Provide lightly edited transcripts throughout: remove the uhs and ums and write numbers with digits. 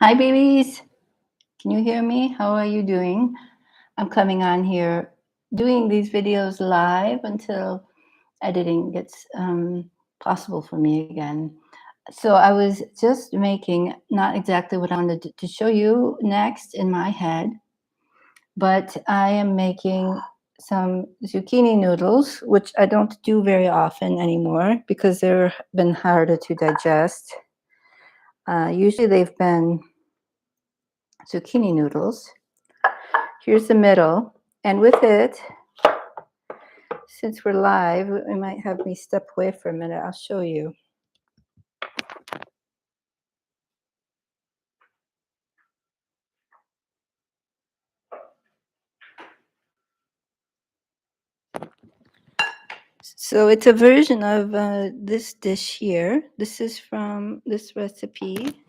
Hi, babies. Can you hear me? How are you doing? I'm coming on here doing these videos live until editing gets possible for me again. So I was just making not exactly what I wanted to show you next in my head, but I am making some zucchini noodles, which I don't do very often anymore because they've been harder to digest. Usually they've been zucchini noodles. Here's the middle. And with it, since we're live, we might have me step away for a minute. I'll show you. So it's a version of this dish here. This is from this recipe,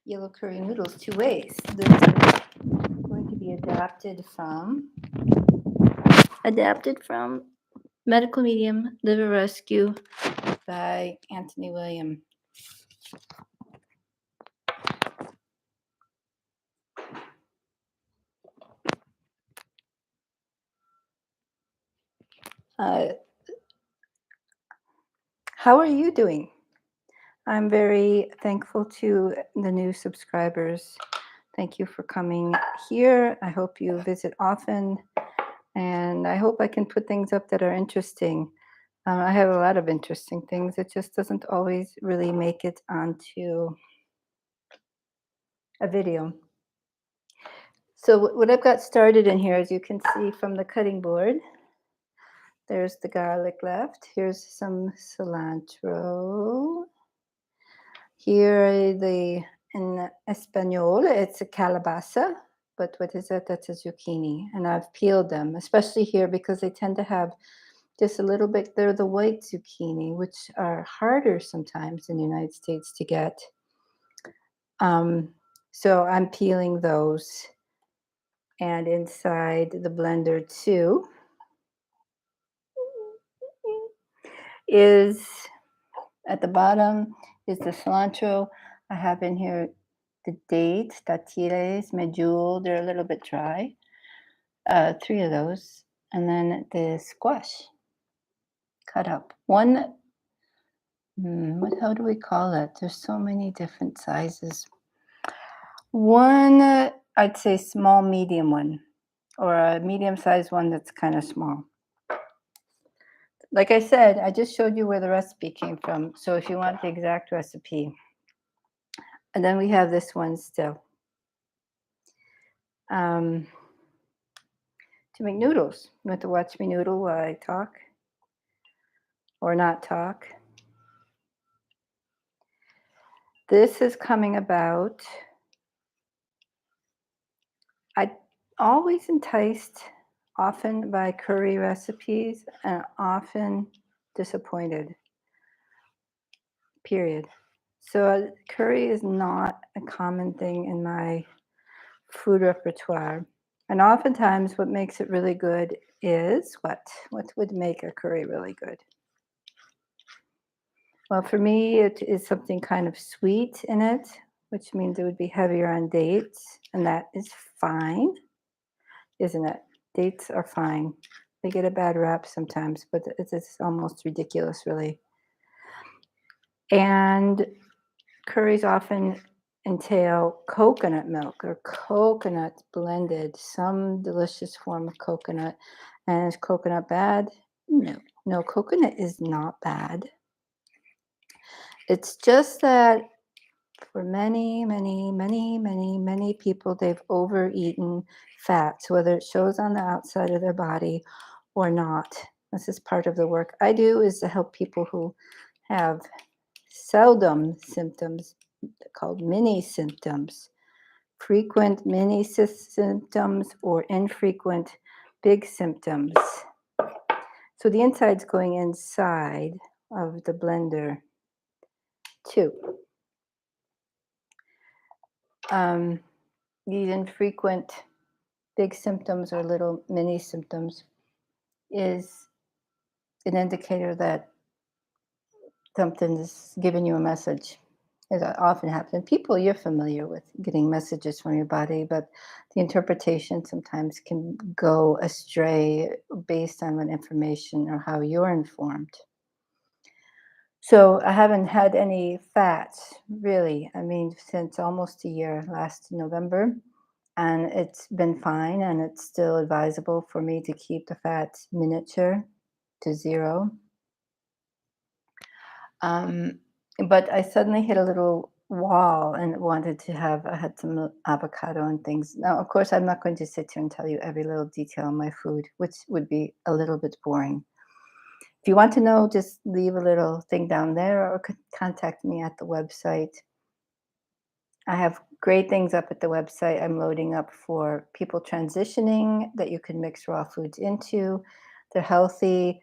yellow curry noodles, two ways. This is going to be adapted from Medical Medium Liver Rescue by Anthony William. How are you doing? I'm very thankful to the new subscribers. Thank you for coming here. I hope you visit often, and I hope I can put things up that are interesting. I have a lot of interesting things. It just doesn't always really make it onto a video. So what I've got started in here, as you can see from the cutting board, there's the garlic left. Here's some cilantro. Here, in Espanol, it's a calabaza, but what is that? That's a zucchini. And I've peeled them, especially here because they tend to have just a little bit. They're the white zucchini, which are harder sometimes in the United States to get. So I'm peeling those. And inside the blender too is at the bottom is the cilantro. I have in here the dates, datiles, medjool. They're a little bit dry. Three of those. And then the squash cut up. How do we call it? There's so many different sizes. One, I'd say small, medium one, or a medium-sized one that's kind of small. Like I said, I just showed you where the recipe came from. So if you want the exact recipe. And then we have this one still. To make noodles. You want to watch me noodle while I talk? Or not talk? This is coming about. I always enticed often by curry recipes and often disappointed. Period. So curry is not a common thing in my food repertoire. And oftentimes what makes it really good is what? What would make a curry really good? Well, for me, it is something kind of sweet in it, which means it would be heavier on dates, and that is fine, isn't it? Dates are fine. They get a bad rap sometimes, but it's almost ridiculous, really. And curries often entail coconut milk or coconut blended, some delicious form of coconut. And is coconut bad? No, coconut is not bad. It's just that for many, many, many, many, many people, they've overeaten fats, whether it shows on the outside of their body or not. This is part of the work I do, is to help people who have seldom symptoms called mini symptoms, frequent mini symptoms, or infrequent big symptoms. So the inside's going inside of the blender too. These infrequent big symptoms or little mini symptoms is an indicator that something's giving you a message. It often happens. People, you're familiar with getting messages from your body, but the interpretation sometimes can go astray based on what information or how you're informed. So I haven't had any fats really. I mean, since almost a year, last November, and it's been fine, and it's still advisable for me to keep the fats miniature to zero. Um, but I suddenly hit a little wall and wanted to have, I had some avocado and things. Now, of course, I'm not going to sit here and tell you every little detail of my food, which would be a little bit boring. If you want to know, just leave a little thing down there or contact me at the website. I have great things up at the website. I'm loading up for people transitioning that you can mix raw foods into. They're healthy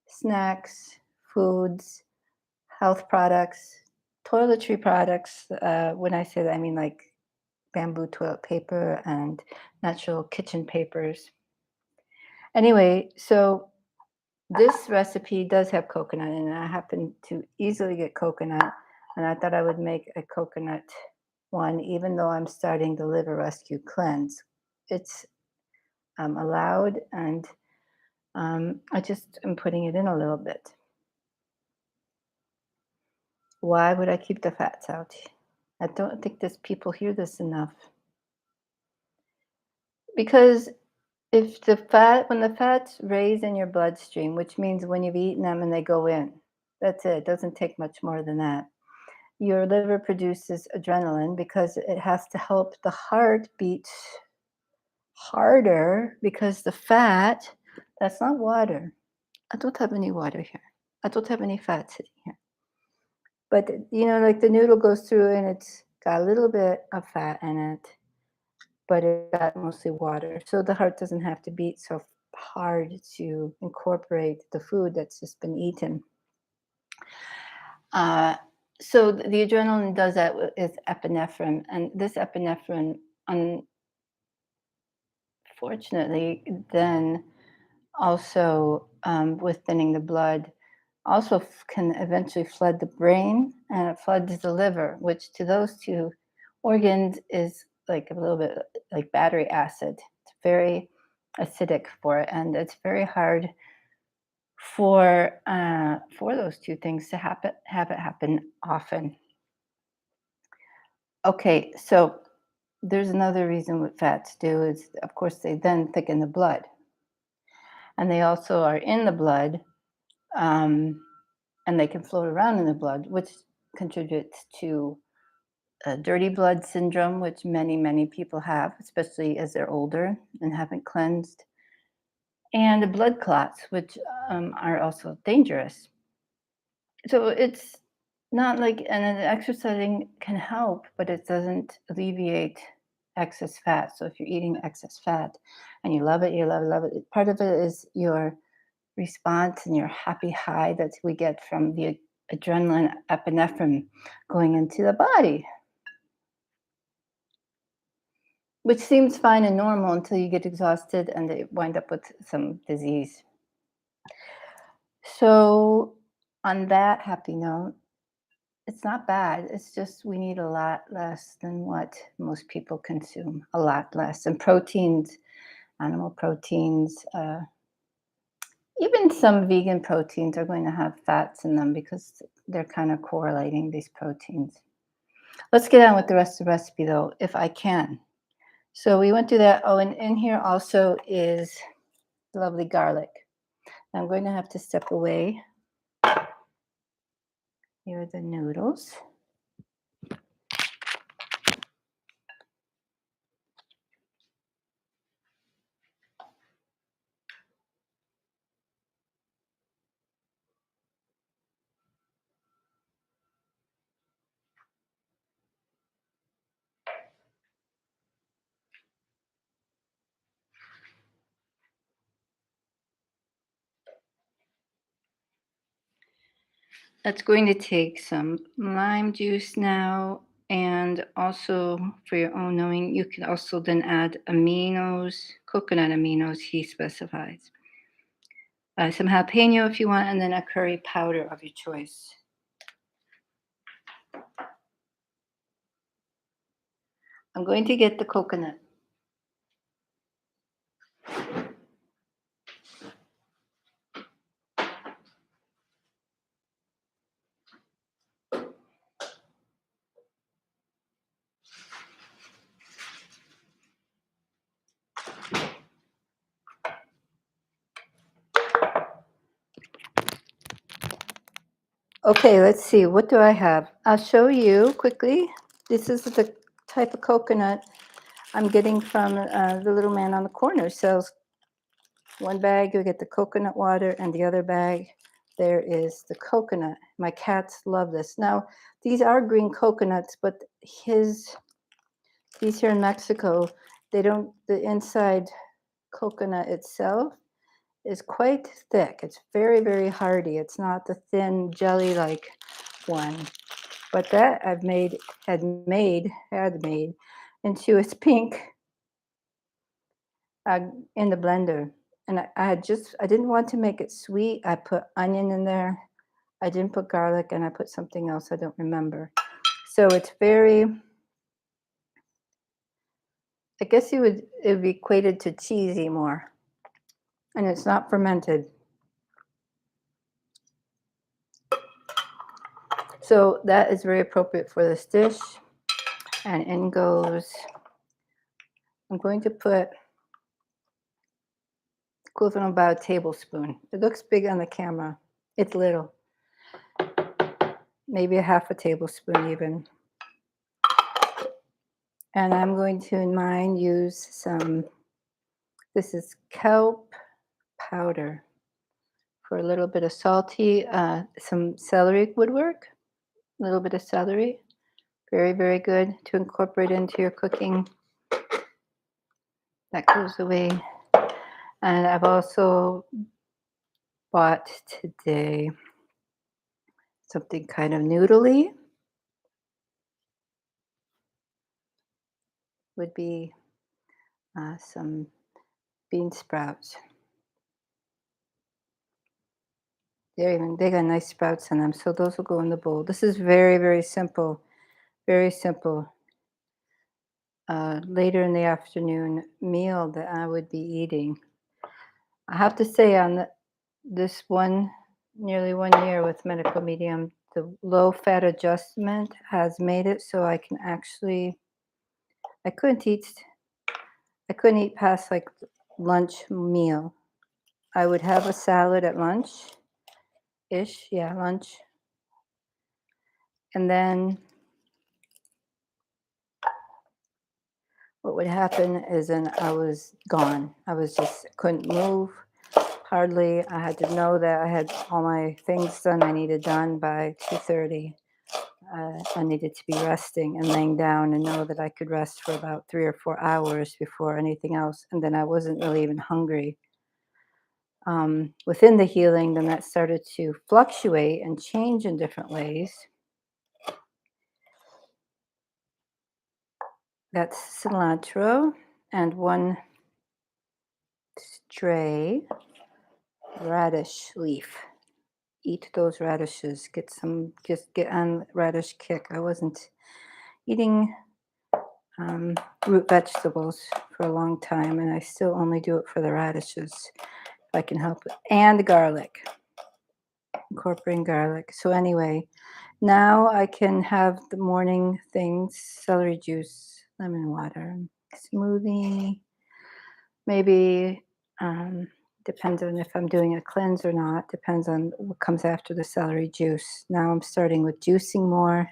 snacks, foods, health products, toiletry products. When I say that, I mean like bamboo toilet paper and natural kitchen papers. Anyway, so this recipe does have coconut in it. I happen to easily get coconut, and I thought I would make a coconut one, even though I'm starting the liver rescue cleanse. It's allowed, and I just am putting it in a little bit. Why would I keep the fats out? I don't think this people hear this enough. Because if the fat, when the fats raise in your bloodstream, which means when you've eaten them and they go in, that's it. It doesn't take much more than that. Your liver produces adrenaline because it has to help the heart beat harder because the fat, that's not water. I don't have any water here. I don't have any fat sitting here. But like the noodle goes through and it's got a little bit of fat in it, but it got mostly water. So the heart doesn't have to beat so hard to incorporate the food that's just been eaten. Uh, so the adrenaline does that with epinephrine, and this epinephrine, unfortunately, then also with thinning the blood, also can eventually flood the brain and it floods the liver, which to those two organs is like a little bit like battery acid. It's very acidic for it, and it's very hard for those two things to have it happen often. Okay, so there's another reason what fats do is, of course, they then thicken the blood, and they also are in the blood, um, and they can float around in the blood, which contributes to dirty blood syndrome, which many people have, especially as they're older and haven't cleansed, and the blood clots, which are also dangerous. So it's not like, and then exercising can help, but it doesn't alleviate excess fat. So if you're eating excess fat and you love it, you love it. Part of it is your response and your happy high that we get from the adrenaline epinephrine going into the body, which seems fine and normal until you get exhausted and they wind up with some disease. So, on that happy note, it's not bad. It's just we need a lot less than what most people consume, a lot less. And proteins, animal proteins, even some vegan proteins are going to have fats in them because they're kind of correlating these proteins. Let's get on with the rest of the recipe though, if I can. So we went through that. Oh, and in here also is lovely garlic. I'm going to have to step away. Here are the noodles. That's going to take some lime juice now, and also for your own knowing, you can also then add aminos, coconut aminos, he specifies. Some jalapeno if you want, and then a curry powder of your choice. I'm going to get the coconut. Okay, let's see. What do I have? I'll show you quickly. This is the type of coconut I'm getting from the little man on the corner. Sells one bag, you get the coconut water, and the other bag, there is the coconut. My cats love this. Now, these are green coconuts, but these here in Mexico, they don't, the inside coconut itself is quite thick. It's very, very hardy. It's not the thin jelly-like one. But that had made into its pink in the blender. And I didn't want to make it sweet. I put onion in there. I didn't put garlic, and I put something else I don't remember. So it's very, I guess it would be equated to cheesy more. And it's not fermented. So that is very appropriate for this dish. And in goes, I'm going to put equivalent of about a tablespoon. It looks big on the camera. It's little. Maybe a half a tablespoon even. And I'm going to, in mine, use some, this is kelp powder for a little bit of salty, some celery would work, a little bit of celery. Very, very good to incorporate into your cooking. That goes away. And I've also bought today something kind of noodly. Would be some bean sprouts. They got nice sprouts in them, so those will go in the bowl. This is very, very simple. Very simple. Later in the afternoon meal that I would be eating. I have to say, on this nearly 1 year with medical medium, the low fat adjustment has made it so I can actually, I couldn't eat, I couldn't eat past like lunch meal. I would have a salad at lunch-ish, yeah, lunch. And then what would happen is then I was gone. I was just couldn't move hardly. I had to know that I had all my things done I needed done by 2:30. I needed to be resting and laying down and know that I could rest for about 3 or 4 hours before anything else. And then I wasn't really even hungry. Within the healing, then that started to fluctuate and change in different ways. That's cilantro and one stray radish leaf. Eat those radishes. Just get on radish kick. I wasn't eating root vegetables for a long time, and I still only do it for the radishes if I can help it. And garlic, incorporating garlic. So anyway, now I can have the morning things: celery juice, lemon water, smoothie. Maybe depends on if I'm doing a cleanse or not. Depends on what comes after the celery juice. Now I'm starting with juicing more.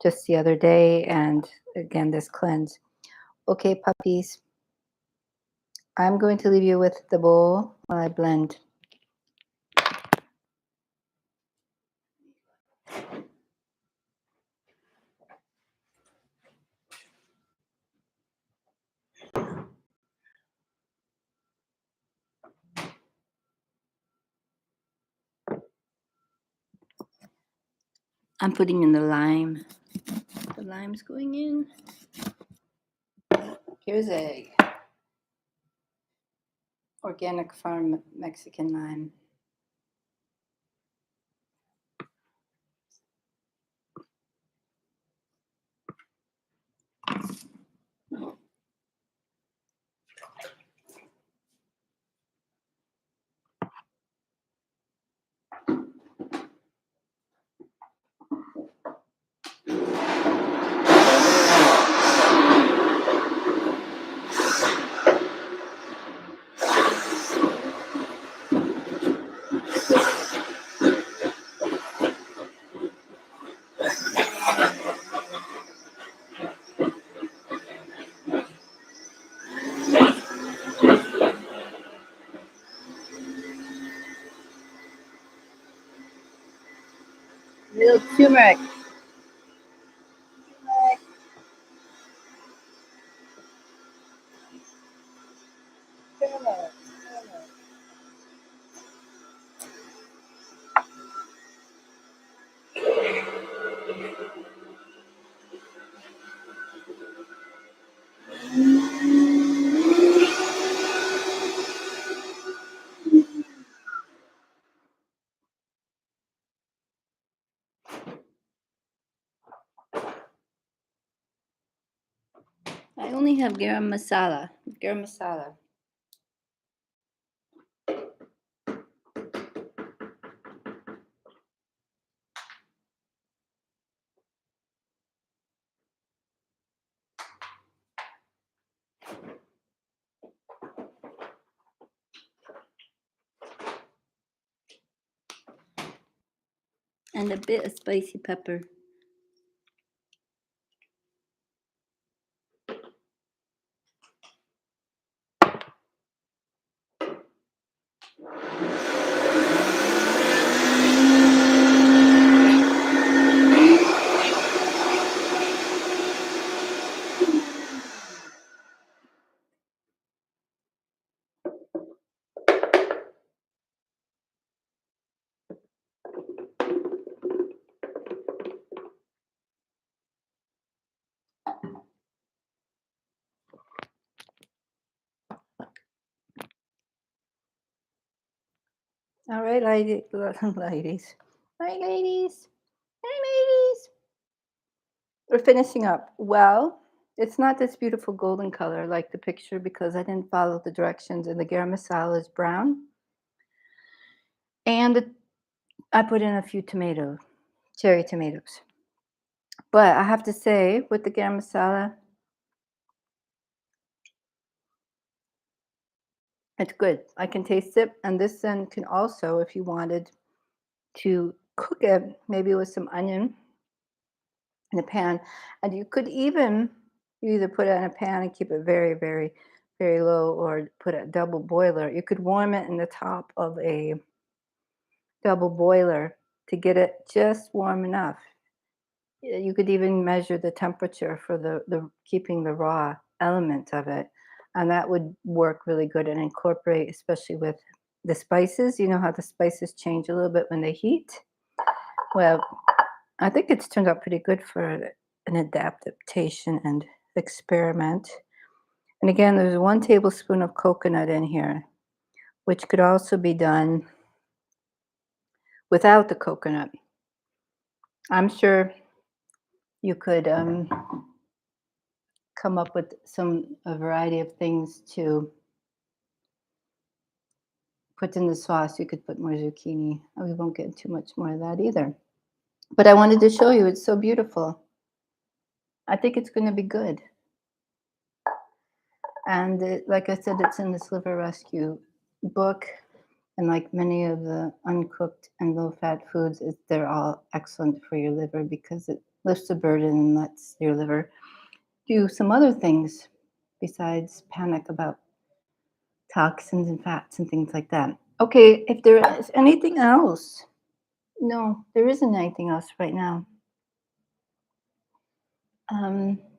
Just the other day, and again this cleanse. Okay, puppies. I'm going to leave you with the bowl while I blend. I'm putting in the lime. The lime's going in. Here's a organic farm Mexican lime. Little turmeric. Turmeric. I only have garam masala. Garam masala. And a bit of spicy pepper. All right, ladies. Ladies. Hi, ladies. Hi, ladies. We're finishing up. Well, it's not this beautiful golden color like the picture because I didn't follow the directions, and the garam masala is brown. And I put in a few tomatoes, cherry tomatoes. But I have to say, with the garam masala, it's good. I can taste it. And this then can also, if you wanted to cook it, maybe with some onion in a pan. And you could even you either put it in a pan and keep it very, very, very low, or put a double boiler. You could warm it in the top of a double boiler to get it just warm enough. You could even measure the temperature for the keeping the raw element of it, and that would work really good and incorporate, especially with the spices. You know how the spices change a little bit when they heat. Well, I think it's turned out pretty good for an adaptation and experiment. And again, there's 1 tablespoon of coconut in here, which could also be done without the coconut. I'm sure you could come up with a variety of things to put in the sauce. You could put more zucchini. We won't get too much more of that either. But I wanted to show you, it's so beautiful. I think it's going to be good. And like I said, it's in this liver rescue book. And like many of the uncooked and low-fat foods, they're all excellent for your liver because it lifts the burden and lets your liver do some other things besides panic about toxins and fats and things like that. Okay, if there is anything else. No, there isn't anything else right now.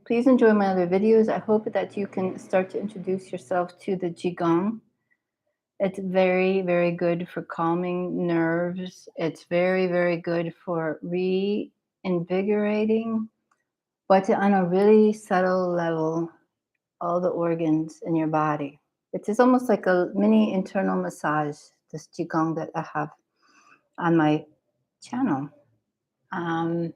Please enjoy my other videos. I hope that you can start to introduce yourself to the Qigong. It's very, very good for calming nerves. It's very, very good for reinvigorating, but on a really subtle level, all the organs in your body. It is almost like a mini internal massage, this Qigong that I have on my channel. Um,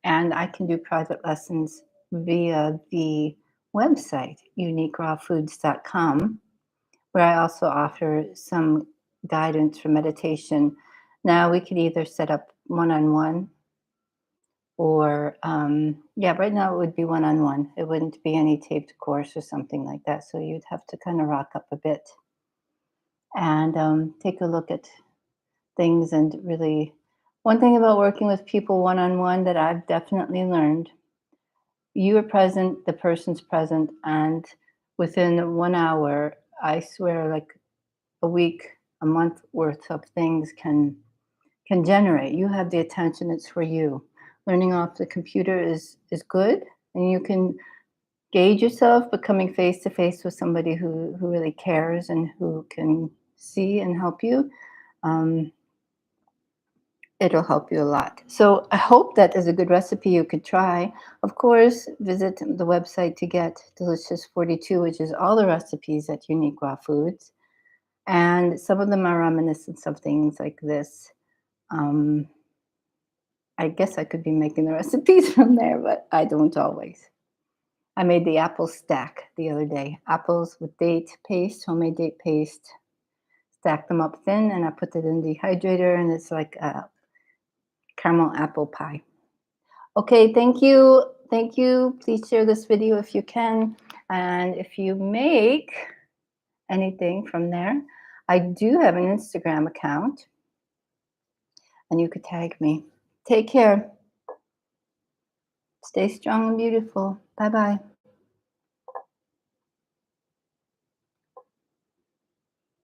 and I can do private lessons via the website, uniquerawfoods.com, where I also offer some guidance for meditation. Now, we could either set up one on one or, yeah, right now it would be one on one. It wouldn't be any taped course or something like that. So you'd have to kind of rock up a bit and take a look at things. And really, one thing about working with people one on one that I've definitely learned, you are present, the person's present, and within 1 hour, I swear, like a week, a month worth of things can can generate. You have the attention, it's for you. Learning off the computer is good, and you can gauge yourself, but coming face to face with somebody who really cares and who can see and help you, um, it'll help you a lot. So I hope that is a good recipe you could try. Of course, visit the website to get Delicious 42, which is all the recipes at Unique Raw Foods. And some of them are reminiscent of things like this. Um, I guess I could be making the recipes from there, but I don't always. I made the apple stack the other day. Apples with date paste, homemade date paste. Stack them up thin, and I put it in the dehydrator, and it's like a caramel apple pie. Okay, thank you. Thank you. Please share this video if you can. And if you make anything from there, I do have an Instagram account, and you could tag me. Take care. Stay strong and beautiful. Bye bye.